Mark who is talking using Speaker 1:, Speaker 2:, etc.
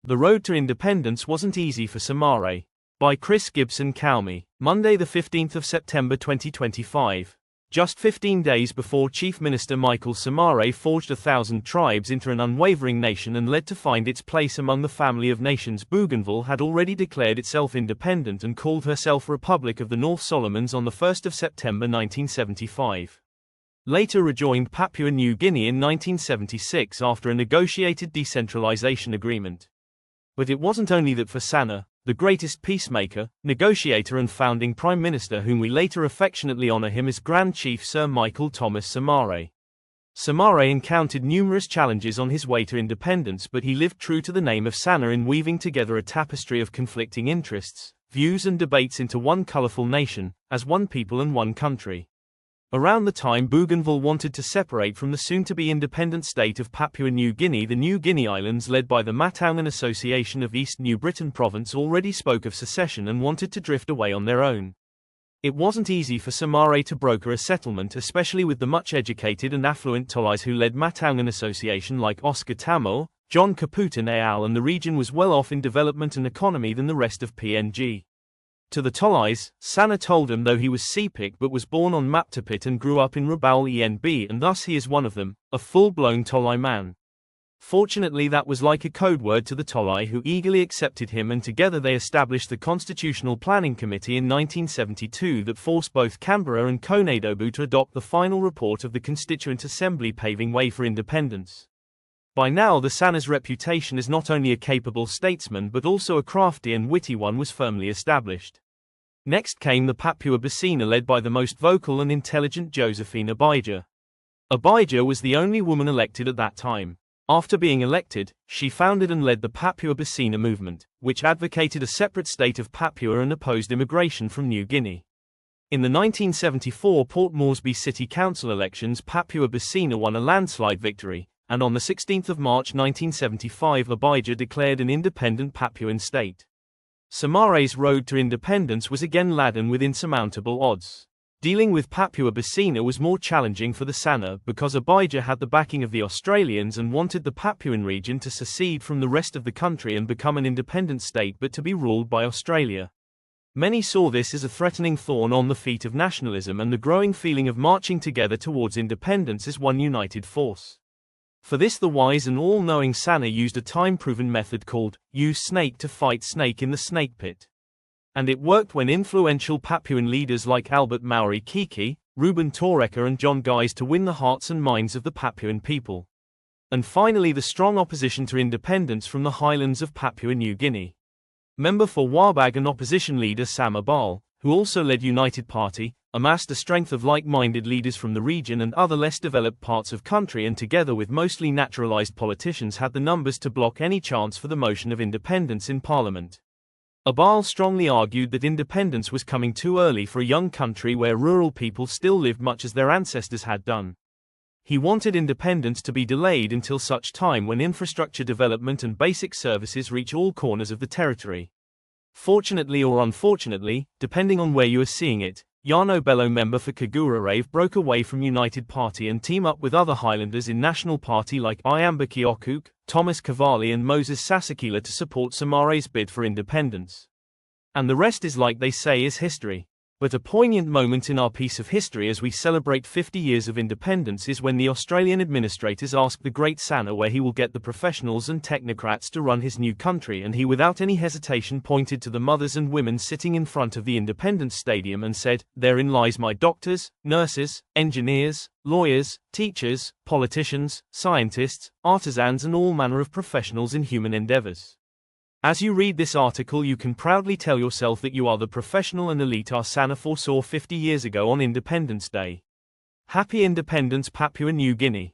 Speaker 1: The road to independence wasn't easy for Somare. By Chris Gibson, Kaumi, Monday the 15th of September 2025. Just 15 days before Chief Minister Michael Somare forged 1,000 tribes into an unwavering nation and led to find its place among the family of nations, Bougainville had already declared itself independent and called herself Republic of the North Solomons on the 1st of September 1975. Later rejoined Papua New Guinea in 1976 after a negotiated decentralization agreement. But it wasn't only that for Sana, the greatest peacemaker, negotiator and founding Prime Minister, whom we later affectionately honor him as Grand Chief Sir Michael Thomas Somare. Somare encountered numerous challenges on his way to independence, but he lived true to the name of Sana in weaving together a tapestry of conflicting interests, views and debates into one colorful nation, as one people and one country. Around the time Bougainville wanted to separate from the soon-to-be independent state of Papua New Guinea, the New Guinea Islands, led by the Matangan Association of East New Britain Province, already spoke of secession and wanted to drift away on their own. It wasn't easy for Somare to broker a settlement, especially with the much-educated and affluent Tolais who led Matangan Association like Oscar Tamil, John Caputin et al., and the region was well off in development and economy than the rest of PNG. To the Tolais, Sana told him though he was Sepik but was born on Maptapit and grew up in Rabaul Enb, and thus he is one of them, a full-blown Tolai man. Fortunately that was like a code word to the Tolai, who eagerly accepted him, and together they established the Constitutional Planning Committee in 1972 that forced both Canberra and Konedobu to adopt the final report of the Constituent Assembly, paving way for independence. By now the Sana's reputation as not only a capable statesman but also a crafty and witty one was firmly established. Next came the Papua Basina, led by the most vocal and intelligent Josephine Abijah. Abijah was the only woman elected at that time. After being elected, she founded and led the Papua Basina movement, which advocated a separate state of Papua and opposed immigration from New Guinea. In the 1974 Port Moresby City Council elections, Papua Basina won a landslide victory, and on the 16th of March 1975 Abijah declared an independent Papuan state. Somare's road to independence was again laden with insurmountable odds. Dealing with Papua Basina was more challenging for the Sana because Abijah had the backing of the Australians and wanted the Papuan region to secede from the rest of the country and become an independent state, but to be ruled by Australia. Many saw this as a threatening thorn on the feet of nationalism and the growing feeling of marching together towards independence as one united force. For this the wise and all-knowing Sana used a time-proven method called use snake to fight snake in the snake pit. And it worked when influential Papuan leaders like Albert Mauri Kiki, Reuben Toreka and John Guise to win the hearts and minds of the Papuan people. And finally the strong opposition to independence from the highlands of Papua New Guinea. Member for Wabag and opposition leader Sam Abal, who also led United Party, amassed a strength of like-minded leaders from the region and other less developed parts of country, and together with mostly naturalized politicians had the numbers to block any chance for the motion of independence in Parliament. Abal strongly argued that independence was coming too early for a young country where rural people still lived much as their ancestors had done. He wanted independence to be delayed until such time when infrastructure development and basic services reach all corners of the territory. Fortunately or unfortunately, depending on where you are seeing it, Yano Bello, member for Kagura Rave, broke away from United Party and teamed up with other Highlanders in National Party like Iambaki Okuk, Thomas Cavalli and Moses Sasakila to support Somare's bid for independence. And the rest is, like they say, is history. But a poignant moment in our piece of history as we celebrate 50 years of independence is when the Australian administrators asked the great Sana where he will get the professionals and technocrats to run his new country, and he without any hesitation pointed to the mothers and women sitting in front of the Independence Stadium and said, "Therein lies my doctors, nurses, engineers, lawyers, teachers, politicians, scientists, artisans and all manner of professionals in human endeavours." As you read this article you can proudly tell yourself that you are the professional and elite our Sana foresaw 50 years ago on Independence Day. Happy Independence, Papua New Guinea.